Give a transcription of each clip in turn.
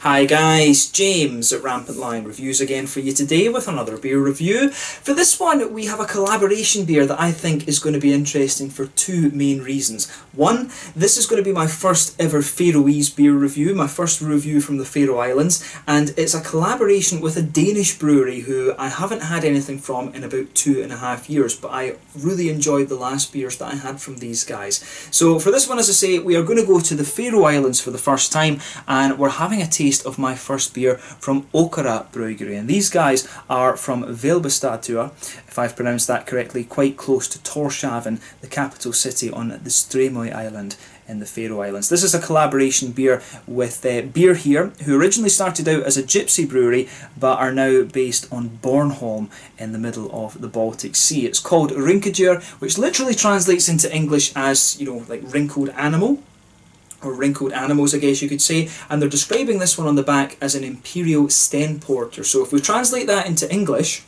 Hi guys, James at Rampant Lion Reviews again for you today with another beer review. For this one we have a collaboration beer that I think is going to be interesting for two main reasons. One, this is going to be my first ever Faroese beer review, my first review from the Faroe Islands, and it's a collaboration with a Danish brewery who I haven't had anything from in about 2.5 years, but I really enjoyed the last beers that I had from these guys. So for this one, as I say, we are going to go to the Faroe Islands for the first time, and we're having a taste of my first beer from Okkara Bryggjarí, and these guys are from Reittausblogi, if I've pronounced that correctly, quite close to Tórshavn, the capital city on the Streymoy Island in the Faroe Islands. This is a collaboration beer with Beer Here, who originally started out as a Gypsy brewery but are now based on Bornholm in the middle of the Baltic Sea. It's called Rynkedyr, which literally translates into English as, like wrinkled animal, or wrinkled animals, I guess you could say, and they're describing this one on the back as an Imperial Stone Porter. So if we translate that into English,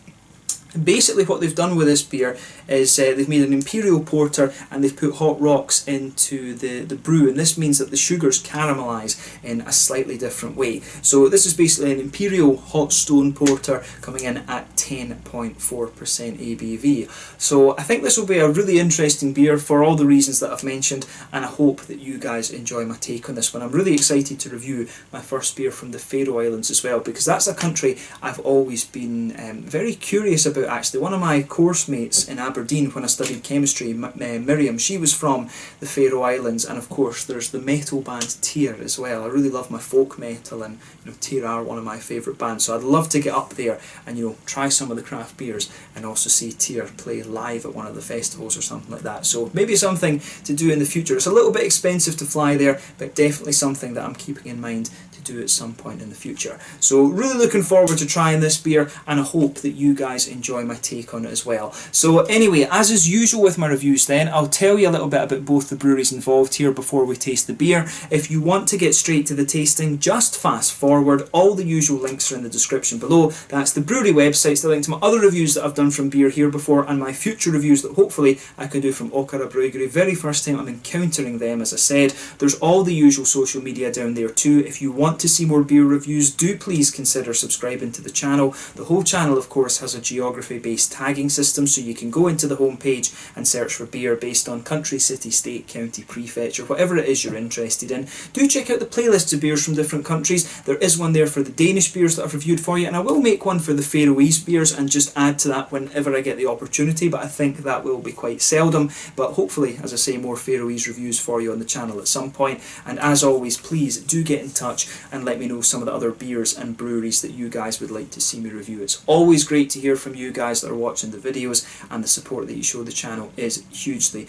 basically what they've done with this beer is they've made an Imperial Porter and they've put hot rocks into the brew, and this means that the sugars caramelise in a slightly different way. So this is basically an Imperial Hot Stone Porter coming in at 10.4% ABV. So I think this will be a really interesting beer for all the reasons that I've mentioned, and I hope that you guys enjoy my take on this one. I'm really excited to review my first beer from the Faroe Islands as well, because that's a country I've always been very curious about. Actually, one of my course mates in Aberdeen when I studied chemistry, Miriam, she was from the Faroe Islands, and of course there's the metal band Tejn as well. I really love my folk metal, and Tejn are one of my favourite bands, so I'd love to get up there and try some of the craft beers and also see Tejn play live at one of the festivals or something like that. So maybe something to do in the future. It's a little bit expensive to fly there, but definitely something that I'm keeping in mind to do at some point in the future. So really looking forward to trying this beer, and I hope that you guys enjoy my take on it as well. So anyway, as is usual with my reviews then, I'll tell you a little bit about both the breweries involved here before we taste the beer. If you want to get straight to the tasting, just fast forward. All the usual links are in the description below. That's the brewery websites, the link to my other reviews that I've done from Beer Here before, and my future reviews that hopefully I can do from Okkara Bryggjarí. Very first time I'm encountering them, as I said. There's all the usual social media down there too. If you want to see more beer reviews, do please consider subscribing to the channel. The whole channel, of course, has a geography-based tagging system, so you can go into the home page and search for beer based on country, city, state, county, prefecture, whatever it is you're interested in. Do check out the playlists of beers from different countries. There is one there for the Danish beers that I've reviewed for you, and I will make one for the Faroese beers and just add to that whenever I get the opportunity, but I think that will be quite seldom. But hopefully, as I say, more Faroese reviews for you on the channel at some point. And as always, please do get in touch and let me know some of the other beers and breweries that you guys would like to see me review. It's always great to hear from you guys that are watching the videos, and the support that you show the channel is hugely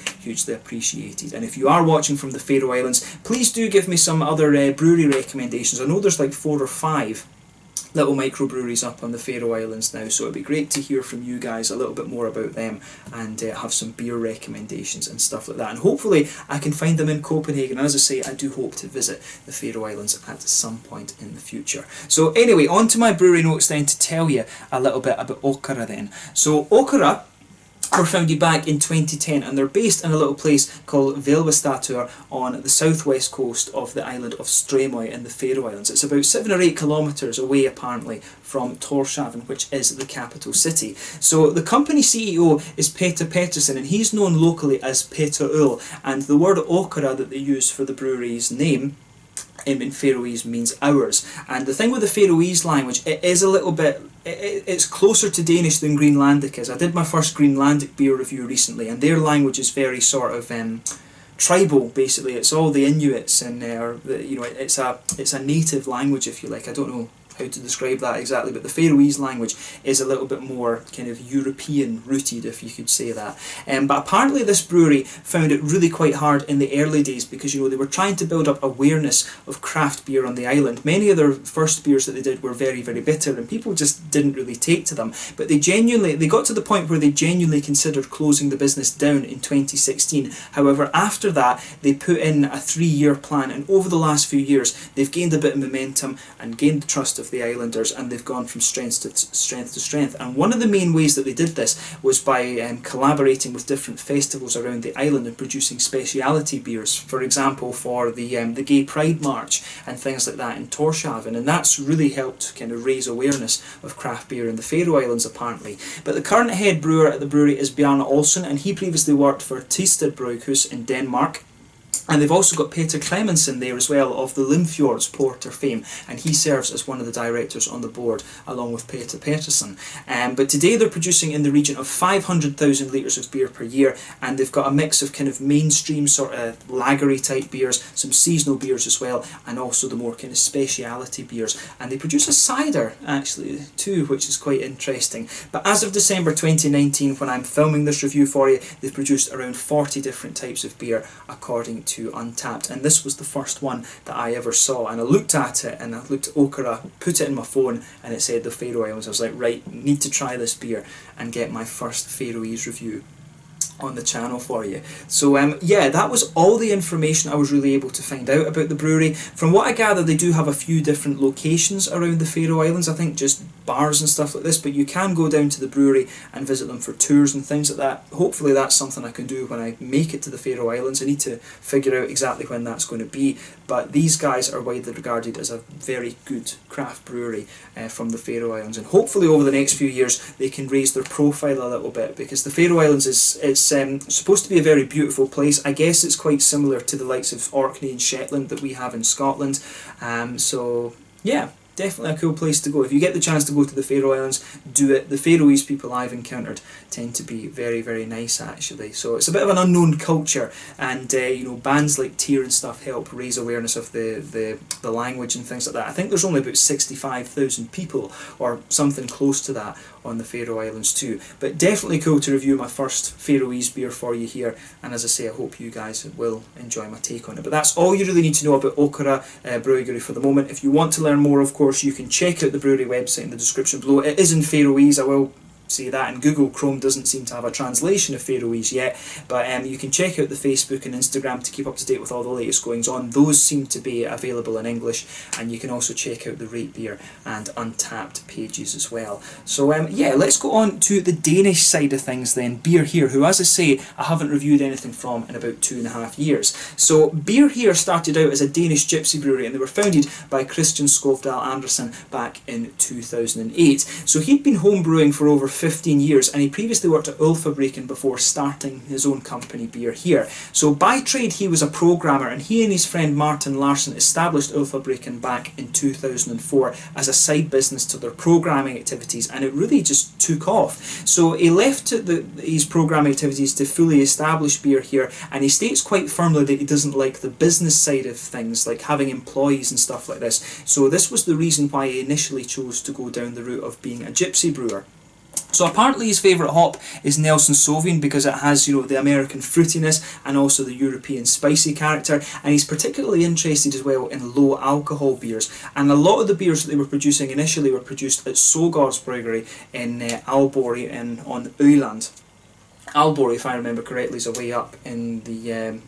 appreciated. And if you are watching from the Faroe Islands, please do give me some other brewery recommendations. I know there's like 4 or 5 little microbreweries up on the Faroe Islands now, so it'd be great to hear from you guys a little bit more about them, and have some beer recommendations and stuff like that. And hopefully I can find them in Copenhagen. As I say, I do hope to visit the Faroe Islands at some point in the future. So anyway, on to my brewery notes then, to tell you a little bit about Okkara then. So Okkara were founded back in 2010, and they're based in a little place called Reittausblogi on the southwest coast of the island of Streymoy in the Faroe Islands. It's about 7 or 8 kilometres away apparently from Tórshavn, which is the capital city. So the company CEO is Peter Pettersson, and he's known locally as Peter Ull, and the word Okkara that they use for the brewery's name in Faroese means ours. And the thing with the Faroese language, it is a little bit, it's closer to Danish than Greenlandic is. I did my first Greenlandic beer review recently, and their language is very sort of tribal, basically. It's all the Inuits, and it's a native language, if you like. I don't know how to describe that exactly, but the Faroese language is a little bit more kind of European rooted, if you could say that. But apparently this brewery found it really quite hard in the early days, because they were trying to build up awareness of craft beer on the island. Many of their first beers that they did were very bitter, and people just didn't really take to them. But they got to the point where they genuinely considered closing the business down in 2016. However, after that they put in a 3-year plan, and over the last few years they've gained a bit of momentum and gained the trust of with the islanders, and they've gone from strength to strength. And one of the main ways that they did this was by collaborating with different festivals around the island and producing speciality beers, for example for the Gay Pride March and things like that in Tórshavn, and that's really helped kind of raise awareness of craft beer in the Faroe Islands apparently. But the current head brewer at the brewery is Bjarne Olsen, and he previously worked for Tejn Bryghus in Denmark. And they've also got Peter Clemenson there as well, of the Limfjords Porter fame, and he serves as one of the directors on the board along with Peter Pettersson. But today they're producing in the region of 500,000 litres of beer per year, and they've got a mix of kind of mainstream sort of lagery type beers, some seasonal beers as well, and also the more kind of speciality beers. And they produce a cider actually too, which is quite interesting. But as of December 2019, when I'm filming this review for you, they've produced around 40 different types of beer according to Untappd, and this was the first one that I ever saw, and I looked at it and I looked at Okkara, put it in my phone, and it said the Faroe Islands. I was like, right, need to try this beer and get my first Faroese review on the channel for you. So yeah, that was all the information I was really able to find out about the brewery. From what I gather, they do have a few different locations around the Faroe Islands, I think just bars and stuff like this, but you can go down to the brewery and visit them for tours and things like that. Hopefully that's something I can do when I make it to the Faroe Islands. I need to figure out exactly when that's going to be, but these guys are widely regarded as a very good craft brewery from the Faroe Islands, and hopefully over the next few years they can raise their profile a little bit, because the Faroe Islands it's supposed to be a very beautiful place. I guess it's quite similar to the likes of Orkney and Shetland that we have in Scotland. So yeah, definitely a cool place to go. If you get the chance to go to the Faroe Islands, do it. The Faroese people I've encountered tend to be very, very nice actually. So it's a bit of an unknown culture, and you know, bands like Tyr and stuff help raise awareness of the language and things like that. I think there's only about 65,000 people or something close to that on the Faroe Islands too. But definitely cool to review my first Faroese beer for you here, and as I say, I hope you guys will enjoy my take on it. But that's all you really need to know about Okkara Bryggjarí for the moment. If you want to learn more, of course, you can check out the brewery website in the description below. It is in Faroese, I will say that, and Google Chrome doesn't seem to have a translation of Faroese yet, but you can check out the Facebook and Instagram to keep up to date with all the latest goings on. Those seem to be available in English, and you can also check out the Reittausblogi and Untappd pages as well. So yeah, let's go on to the Danish side of things then. Beer Here, who, as I say, I haven't reviewed anything from in about 2.5 years. So Beer Here started out as a Danish gypsy brewery, and they were founded by Christian Skovdal Andersen back in 2008. So he'd been homebrewing for over 15 years, and he previously worked at Ølfabrikken before starting his own company Beer Here. So by trade he was a programmer, and he and his friend Martin Larsen established Ølfabrikken back in 2004 as a side business to their programming activities, and it really just took off. So he left his programming activities to fully establish Beer Here, and he states quite firmly that he doesn't like the business side of things, like having employees and stuff like this. So this was the reason why he initially chose to go down the route of being a gypsy brewer. So apparently his favourite hop is Nelson Sauvin, because it has, you know, the American fruitiness and also the European spicy character, and he's particularly interested as well in low alcohol beers. And a lot of the beers that they were producing initially were produced at Okkara Bryggjarí in Aalborg on Øland. Aalborg, if I remember correctly, is a way up in the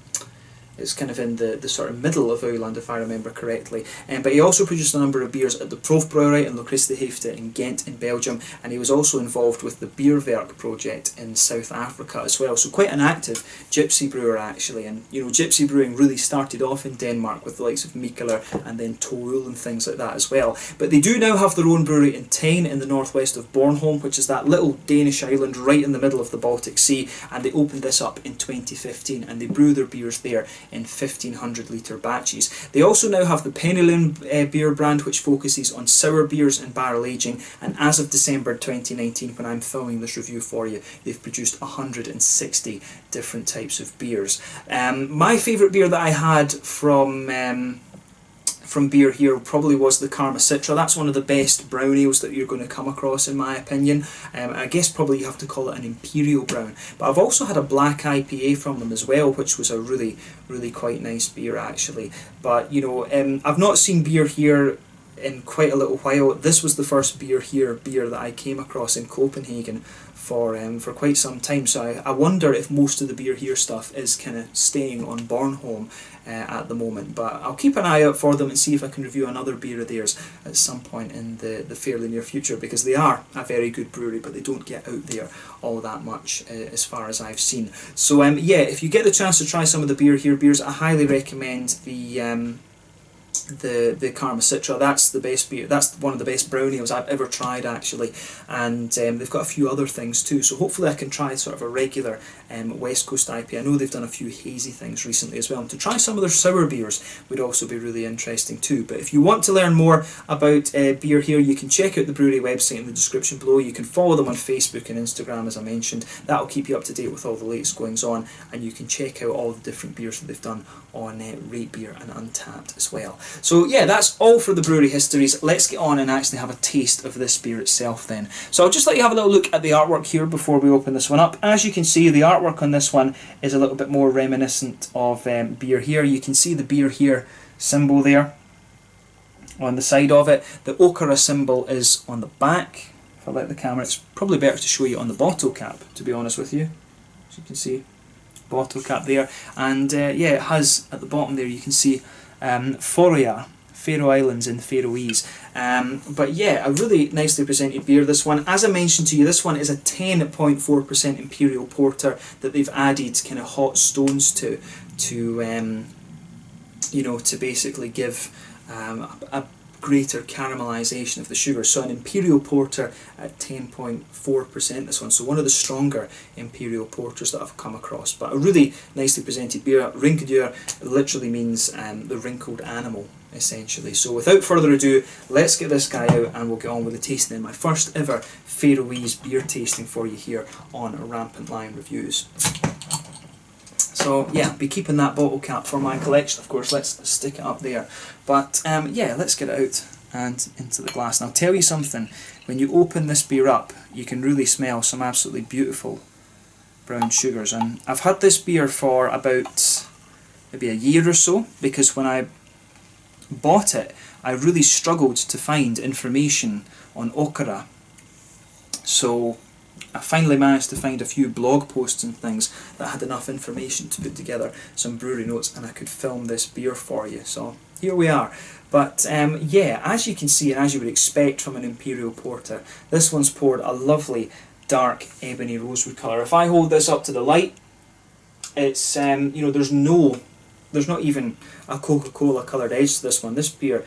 it's kind of in the sort of middle of Øland, if I remember correctly. But he also produced a number of beers at the Proefbrouwerij in Lokristigheefte in Ghent in Belgium, and he was also involved with the Bierwerk project in South Africa as well. So quite an active gypsy brewer actually, and you know, gypsy brewing really started off in Denmark with the likes of Mikkeller and then Toul and things like that as well. But they do now have their own brewery in Tejn in the northwest of Bornholm, which is that little Danish island right in the middle of the Baltic Sea, and they opened this up in 2015, and they brew their beers there in 1,500 litre batches. They also now have the Pennylund beer brand, which focuses on sour beers and barrel aging, and as of December 2019, when I'm filming this review for you, they've produced 160 different types of beers. My favourite beer that I had from Beer Here probably was the Karma Citra. That's one of the best brown ales that you're going to come across, in my opinion. I guess probably you have to call it an Imperial Brown. But I've also had a black IPA from them as well, which was a really, really quite nice beer actually. But you know, I've not seen Beer Here in quite a little while. This was the first beer that I came across in Copenhagen for quite some time, so I wonder if most of the beer here stuff is kind of staying on Bornholm at the moment, but I'll keep an eye out for them and see if I can review another beer of theirs at some point in the fairly near future, because they are a very good brewery, but they don't get out there all that much as far as I've seen. So yeah, if you get the chance to try some of the beer here beers, I highly recommend the Karma Citra. That's the best beer. That's one of the best brown ales I've ever tried, actually, and they've got a few other things too. So hopefully I can try sort of a regular West Coast IPA. I know they've done a few hazy things recently as well. And to try some of their sour beers would also be really interesting too. But if you want to learn more about beer here, you can check out the brewery website in the description below. You can follow them on Facebook and Instagram, as I mentioned. That'll keep you up to date with all the latest goings on, and you can check out all the different beers that they've done on Rate Beer and Untappd as well. So yeah, that's all for the brewery histories. Let's get on and actually have a taste of this beer itself then. So I'll just let you have a little look at the artwork here before we open this one up. As you can see, the artwork on this one is a little bit more reminiscent of beer here. You can see the beer here symbol there on the side of it. The Okkara symbol is on the back. If I let the camera, it's probably better to show you on the bottle cap, to be honest with you. As you can see, bottle cap there, and yeah, it has at the bottom there, you can see Faroe Islands in Faroese. But yeah, a really nicely presented beer, this one. As I mentioned to you, this one is a 10.4% Imperial Porter that they've added kind of hot stones to you know, to basically give a greater caramelization of the sugar. So an Imperial Porter at 10.4%, this one. So one of the stronger Imperial Porters that I've come across, but a really nicely presented beer. Rynkedyr literally means the wrinkled animal, essentially. So without further ado, let's get this guy out and we'll get on with the tasting. My first ever Faroese beer tasting for you here on Rampant Lion Reviews. So yeah, be keeping that bottle cap for my collection, of course. Let's stick it up there. But yeah, let's get it out and into the glass. And I'll tell you something, when you open this beer up, you can really smell some absolutely beautiful brown sugars. And I've had this beer for about maybe a year or so, because when I bought it, I really struggled to find information on Okkara. So I finally managed to find a few blog posts and things that had enough information to put together some brewery notes, and I could film this beer for you. So here we are. But yeah, as you can see, and as you would expect from an Imperial Porter, this one's poured a lovely dark ebony rosewood colour. If I hold this up to the light, it's you know, there's not even a Coca-Cola coloured edge to this one. This beer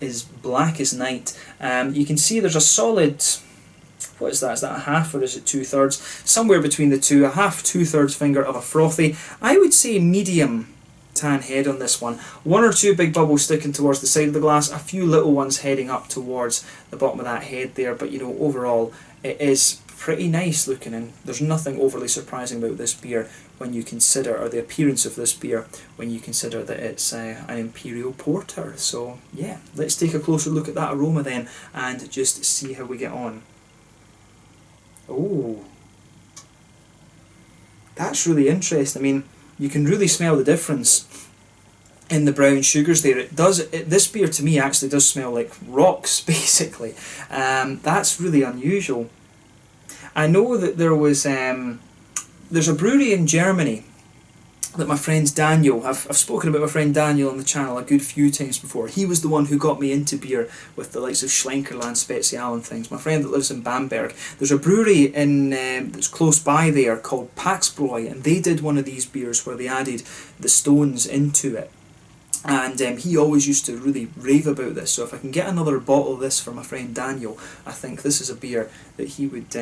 is black as night. You can see there's a solid, what is that? Is that a half or is it 2/3? Somewhere between the two, a half, 2/3 finger of a frothy, I would say medium tan head on this one. One or two big bubbles sticking towards the side of the glass, a few little ones heading up towards the bottom of that head there, but you know, overall it is pretty nice looking, and there's nothing overly surprising about this beer when you consider, or the appearance of this beer, when you consider that it's an Imperial Porter. So yeah, let's take a closer look at that aroma then and just see how we get on. Oh, that's really interesting. I mean, you can really smell the difference in the brown sugars there. This beer to me actually does smell like rocks, basically. That's really unusual. I know that there's a brewery in Germany that my friend Daniel, I've spoken about my friend Daniel on the channel a good few times before. He was the one who got me into beer with the likes of Schlenkerland, Spezial and things. My friend that lives in Bamberg. There's a brewery that's close by there called Paxbräu, and they did one of these beers where they added the stones into it. And he always used to really rave about this. So if I can get another bottle of this for my friend Daniel, I think this is a beer that he would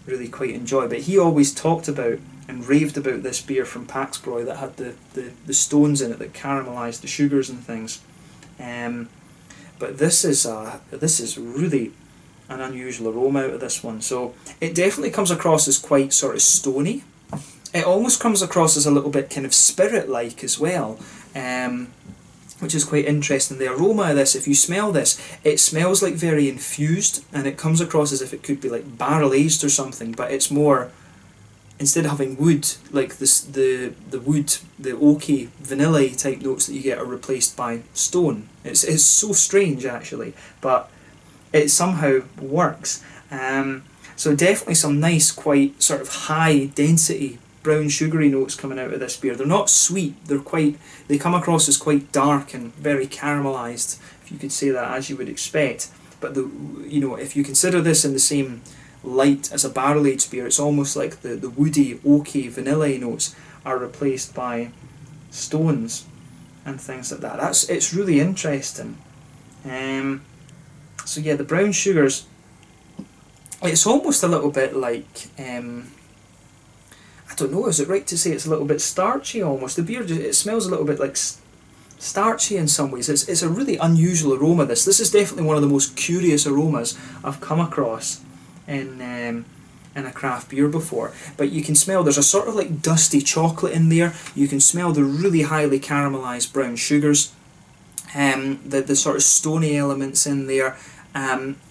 really quite enjoy. But he always talked about and raved about this beer from Paxbräu that had the stones in it that caramelised the sugars and things. But this is really an unusual aroma out of this one. So it definitely comes across as quite sort of stony. It almost comes across as a little bit kind of spirit-like as well, which is quite interesting. The aroma of this, if you smell this, it smells like very infused, and it comes across as if it could be like barrel-aged or something, but it's more instead of having wood, like this, the wood, the oaky, vanilla type notes that you get are replaced by stone. It's so strange actually, but it somehow works. So definitely some nice, quite sort of high density brown sugary notes coming out of this beer. They're not sweet, they come across as quite dark and very caramelised, if you could say that, as you would expect. But if you consider this in the same light as a barrel aged beer, it's almost like the woody, oaky, vanilla notes are replaced by stones and things like that. It's really interesting. So yeah, the brown sugars, it's almost a little bit like, I don't know, is it right to say it's a little bit starchy almost? The beer, it smells a little bit like starchy in some ways. It's a really unusual aroma, this. This is definitely one of the most curious aromas I've come across in a craft beer before. But you can smell, there's a sort of like dusty chocolate in there. You can smell the really highly caramelised brown sugars, the sort of stony elements in there.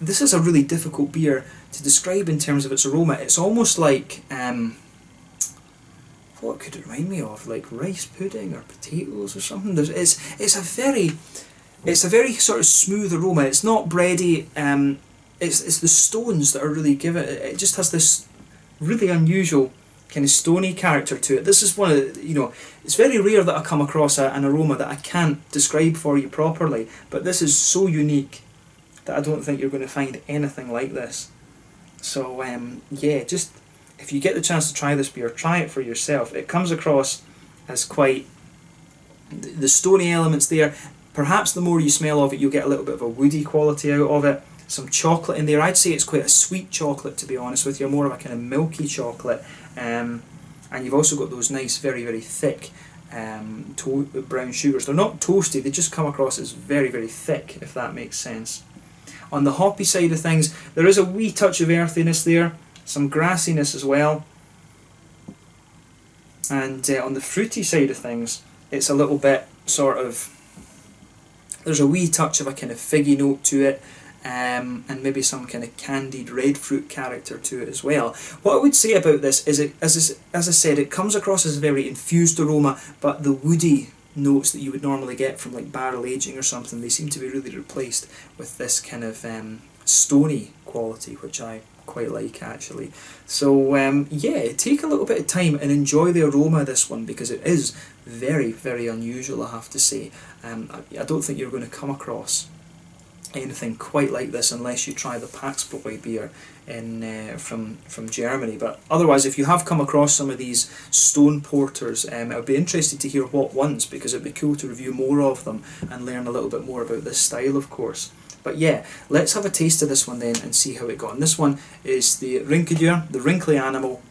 This is a really difficult beer to describe in terms of its aroma. It's almost like, what could it remind me of? Like rice pudding or potatoes or something. It's a very sort of smooth aroma. It's not bready. It's the stones that are really giving it. It just has this really unusual kind of stony character to it. This is one of the, it's very rare that I come across an aroma that I can't describe for you properly. But this is so unique that I don't think you're going to find anything like this. So yeah, just if you get the chance to try this beer, try it for yourself. It comes across as quite, the stony elements there. Perhaps the more you smell of it, you'll get a little bit of a woody quality out of it. Some chocolate in there. I'd say it's quite a sweet chocolate, to be honest with you, more of a kind of milky chocolate. And you've also got those nice, very, very thick brown sugars. They're not toasty, they just come across as very, very thick, if that makes sense. On the hoppy side of things, there is a wee touch of earthiness there, some grassiness as well. And on the fruity side of things, it's a little bit sort of, there's a wee touch of a kind of figgy note to it, and maybe some kind of candied red fruit character to it as well. What I would say about this is, as I said, it comes across as a very infused aroma, but the woody notes that you would normally get from like barrel aging or something, they seem to be really replaced with this kind of stony quality, which I quite like actually. So yeah, take a little bit of time and enjoy the aroma of this one, because it is very, very unusual, I have to say. I don't think you're going to come across anything quite like this unless you try the Paxbräu beer from Germany. But otherwise, if you have come across some of these stone porters, I'd be interested to hear what ones, because it'd be cool to review more of them and learn a little bit more about this style, of course. But yeah, let's have a taste of this one then and see how it got. And this one is the Rynkedyr, the wrinkly animal,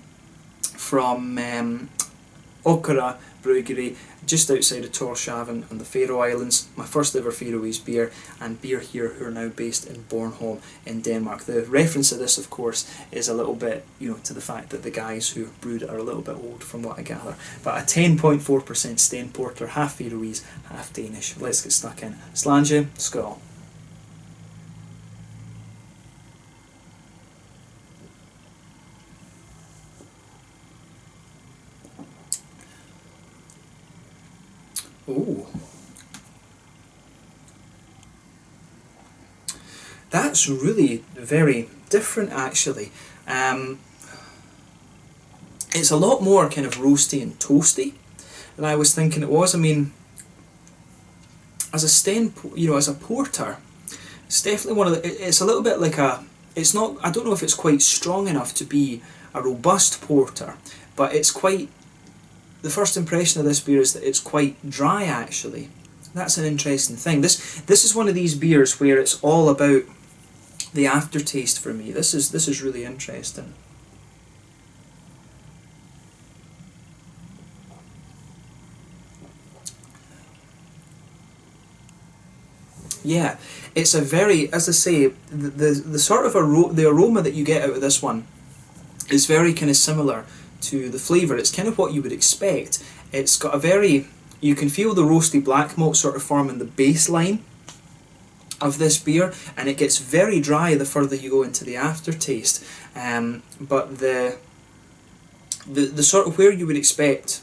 from Okkara Bryggjarí, just outside of Tórshavn on the Faroe Islands. My first ever Faroese beer, and beer here who are now based in Bornholm in Denmark. The reference of this, of course, is a little bit, to the fact that the guys who brewed it are a little bit old, from what I gather. But a 10.4% Stone Porter, half Faroese, half Danish. Let's get stuck in. Slange, skål. Oh, that's really very different actually. It's a lot more kind of roasty and toasty than I was thinking it was. I mean, as a porter, it's definitely one of the, it's a little bit like it's not, I don't know if it's quite strong enough to be a robust porter, but it's quite, the first impression of this beer is that it's quite dry actually. That's an interesting thing. This is one of these beers where it's all about the aftertaste for me. This is really interesting. Yeah, it's a very, as I say, the sort of the aroma that you get out of this one is very kind of similar to the flavour. It's kind of what you would expect. It's got a very, you can feel the roasty black malt sort of forming the baseline of this beer, and it gets very dry the further you go into the aftertaste. But the the sort of where you would expect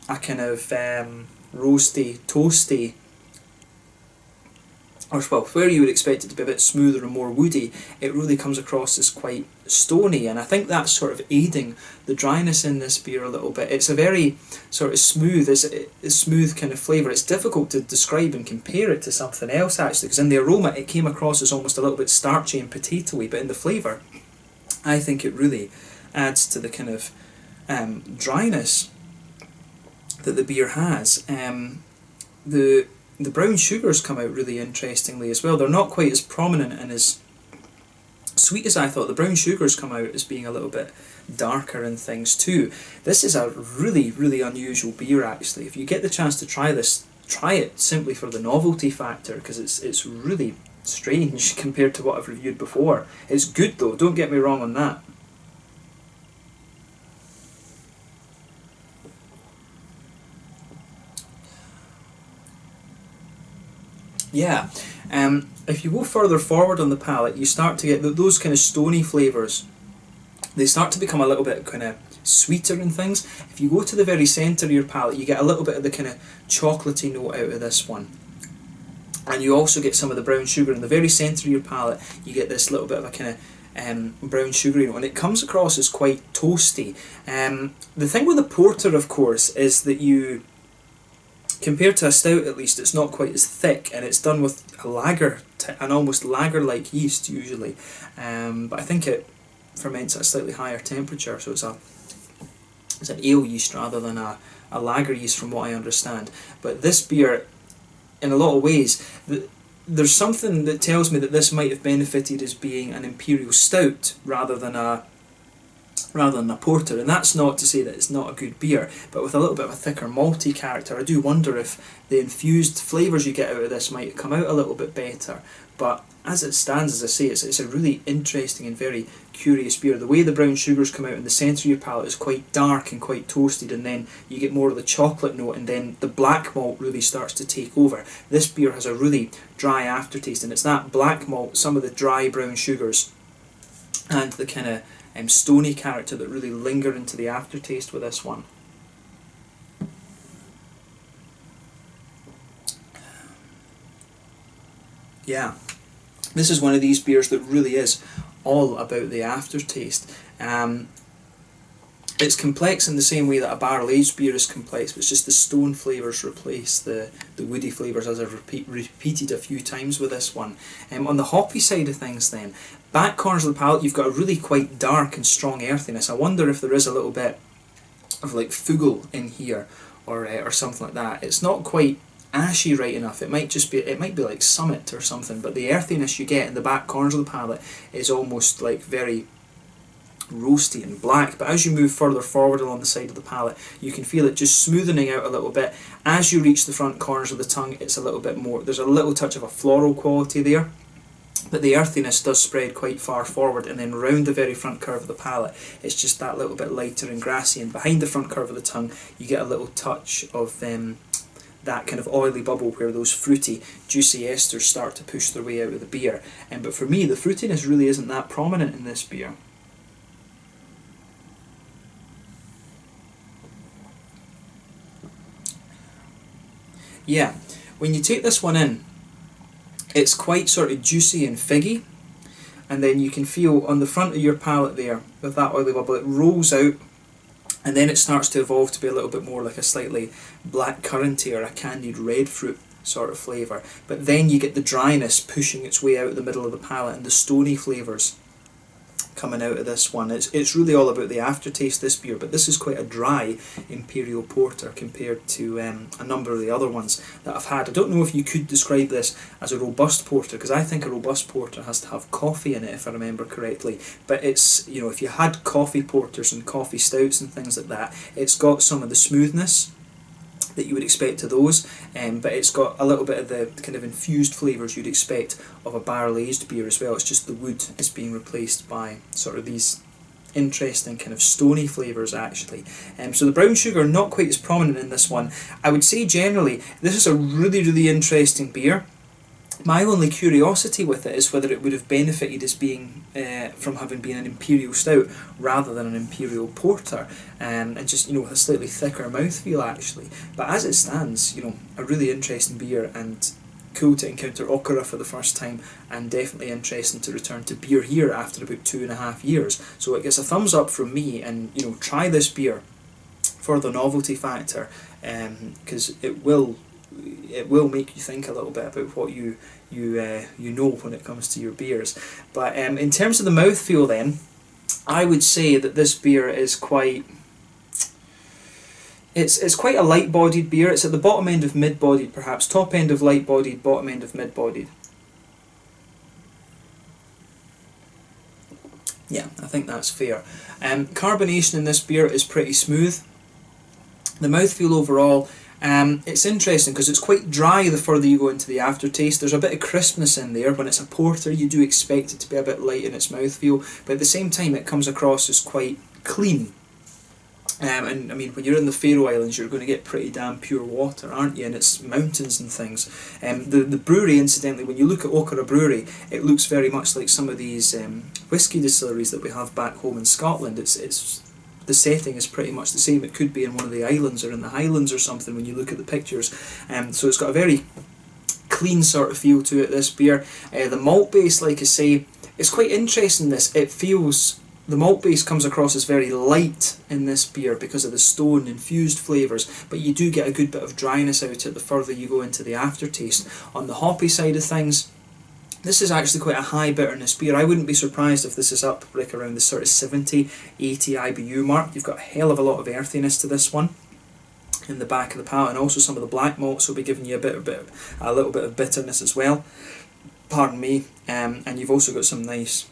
a kind of roasty, toasty, or well, where you would expect it to be a bit smoother and more woody, it really comes across as quite stony, and I think that's sort of aiding the dryness in this beer a little bit. It's a very sort of smooth, it's a smooth kind of flavour. It's difficult to describe and compare it to something else actually, because in the aroma it came across as almost a little bit starchy and potatoey, but in the flavour I think it really adds to the kind of dryness that the beer has. The brown sugars come out really interestingly as well. They're not quite as prominent and as sweet as I thought. The brown sugars come out as being a little bit darker and things too. This is a really, really unusual beer actually. If you get the chance to try this, try it simply for the novelty factor, because it's really strange compared to what I've reviewed before. It's good though, don't get me wrong on that. Yeah, if you go further forward on the palate, you start to get those kind of stony flavours. They start to become a little bit kind of sweeter and things. If you go to the very centre of your palate, you get a little bit of the kind of chocolatey note out of this one. And you also get some of the brown sugar in the very centre of your palate. You get this little bit of a kind of brown sugary note, and it comes across as quite toasty. The thing with a porter, of course, is that you, compared to a stout at least, it's not quite as thick, and it's done with a lager, an almost lager-like yeast usually, but I think it ferments at a slightly higher temperature, so it's an ale yeast rather than a lager yeast from what I understand. But this beer, in a lot of ways, there's something that tells me that this might have benefited as being an imperial stout rather than a porter, and that's not to say that it's not a good beer, but with a little bit of a thicker malty character. I do wonder if the infused flavours you get out of this might come out a little bit better, but as it stands, as I say, it's a really interesting and very curious beer. The way the brown sugars come out in the centre of your palate is quite dark and quite toasted, and then you get more of the chocolate note, and then the black malt really starts to take over. This beer has a really dry aftertaste, and it's that black malt, some of the dry brown sugars, and the kind of stony character that really linger into the aftertaste with this one. Yeah, this is one of these beers that really is all about the aftertaste. It's complex in the same way that a barrel-aged beer is complex, but it's just the stone flavours replace the woody flavours, as I've repeated a few times with this one. On the hoppy side of things then, back corners of the palate you've got a really quite dark and strong earthiness. I wonder if there is a little bit of like Fugel in here, or something like that. It's not quite ashy right enough. It might be like Summit or something, but the earthiness you get in the back corners of the palate is almost like very roasty and black, but as you move further forward along the side of the palate, you can feel it just smoothening out a little bit. As you reach the front corners of the tongue, it's a little bit more, there's a little touch of a floral quality there, but the earthiness does spread quite far forward, and then round the very front curve of the palate, it's just that little bit lighter and grassy, and behind the front curve of the tongue, you get a little touch of that kind of oily bubble where those fruity, juicy esters start to push their way out of the beer. But for me, the fruitiness really isn't that prominent in this beer. Yeah, when you take this one in, it's quite sort of juicy and figgy, and then you can feel on the front of your palate there, with that oily bubble, it rolls out, and then it starts to evolve to be a little bit more like a slightly black curranty or a candied red fruit sort of flavour. But then you get the dryness pushing its way out the middle of the palate, and the stony flavours coming out of this one. It's really all about the aftertaste, this beer, but this is quite a dry imperial porter compared to a number of the other ones that I've had. I don't know if you could describe this as a robust porter, because I think a robust porter has to have coffee in it, if I remember correctly, but it's, you know, if you had coffee porters and coffee stouts and things like that, it's got some of the smoothness that you would expect to those, but it's got a little bit of the kind of infused flavours you'd expect of a barrel-aged beer as well. It's just the wood is being replaced by sort of these interesting kind of stony flavours actually. So the brown sugar not quite as prominent in this one. I would say generally this is a really, really interesting beer. My only curiosity with it is whether it would have benefited as being from having been an imperial stout rather than an imperial porter, and just, you know, with a slightly thicker mouthfeel actually. But as it stands, you know, a really interesting beer, and cool to encounter Okkara for the first time, and definitely interesting to return to beer here after about 2.5 years. So it gets a thumbs up from me, and you know, try this beer for the novelty factor, because it will make you think a little bit about what you know when it comes to your beers. But in terms of the mouthfeel then, I would say that this beer is quite... It's quite a light-bodied beer. It's at the bottom end of mid-bodied perhaps, top end of light-bodied, bottom end of mid-bodied. Yeah, I think that's fair. Carbonation in this beer is pretty smooth. The mouthfeel overall, it's interesting because it's quite dry the further you go into the aftertaste. There's a bit of crispness in there. When it's a porter, you do expect it to be a bit light in its mouthfeel, but at the same time it comes across as quite clean. And I mean, when you're in the Faroe Islands, you're going to get pretty damn pure water, aren't you? And it's mountains and things. The brewery, incidentally, when you look at Okkara Brewery, it looks very much like some of these whisky distilleries that we have back home in Scotland. The setting is pretty much the same. It could be in one of the islands or in the Highlands or something when you look at the pictures. So it's got a very clean sort of feel to it, this beer. The malt base, like I say, it's quite interesting. It feels... The malt base comes across as very light in this beer because of the stone infused flavours, but you do get a good bit of dryness out of it the further you go into the aftertaste. On the hoppy side of things, this is actually quite a high bitterness beer. I wouldn't be surprised if this is up like around the sort of 70, 80 IBU mark. You've got a hell of a lot of earthiness to this one in the back of the palate, and also some of the black malts will be giving you a little bit of bitterness as well. Pardon me. And you've also got some nice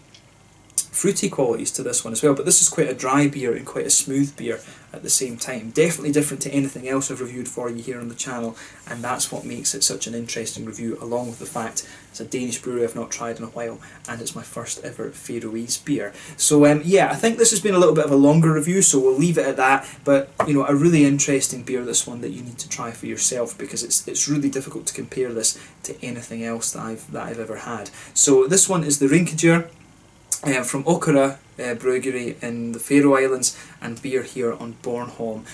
fruity qualities to this one as well, but this is quite a dry beer and quite a smooth beer at the same time. Definitely different to anything else I've reviewed for you here on the channel, and that's what makes it such an interesting review, along with the fact it's a Danish brewery I've not tried in a while, and it's my first ever Faroese beer. So yeah, I think this has been a little bit of a longer review, so we'll leave it at that. But you know, a really interesting beer, this one, that you need to try for yourself, because it's really difficult to compare this to anything else that I've ever had. So this one is the Rynkedyr from Okkara Bryggjarí in the Faroe Islands, and beer here on Bornholm,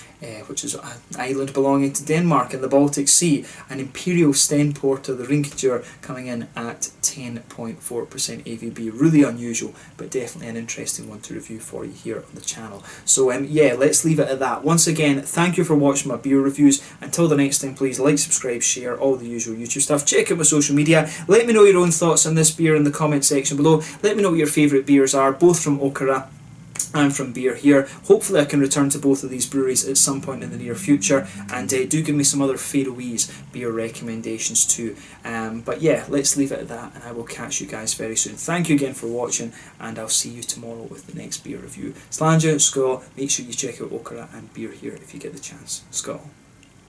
which is an island belonging to Denmark in the Baltic Sea. An Imperial Stone Porter, the Rynkedyr, coming in at 10.4% AVB. Really unusual, but definitely an interesting one to review for you here on the channel. So yeah, let's leave it at that. Once again, thank you for watching my beer reviews. Until the next time, please like, subscribe, share, all the usual YouTube stuff. Check out my social media. Let me know your own thoughts on this beer in the comment section below. Let me know what your favourite beers are, both from Okkara and from beer here. Hopefully I can return to both of these breweries at some point in the near future, and do give me some other Faroese beer recommendations too. But yeah, let's leave it at that, and I will catch you guys very soon. Thank you again for watching, and I'll see you tomorrow with the next beer review. Slàinte, skål. Make sure you check out Okkara and beer here if you get the chance. Skål.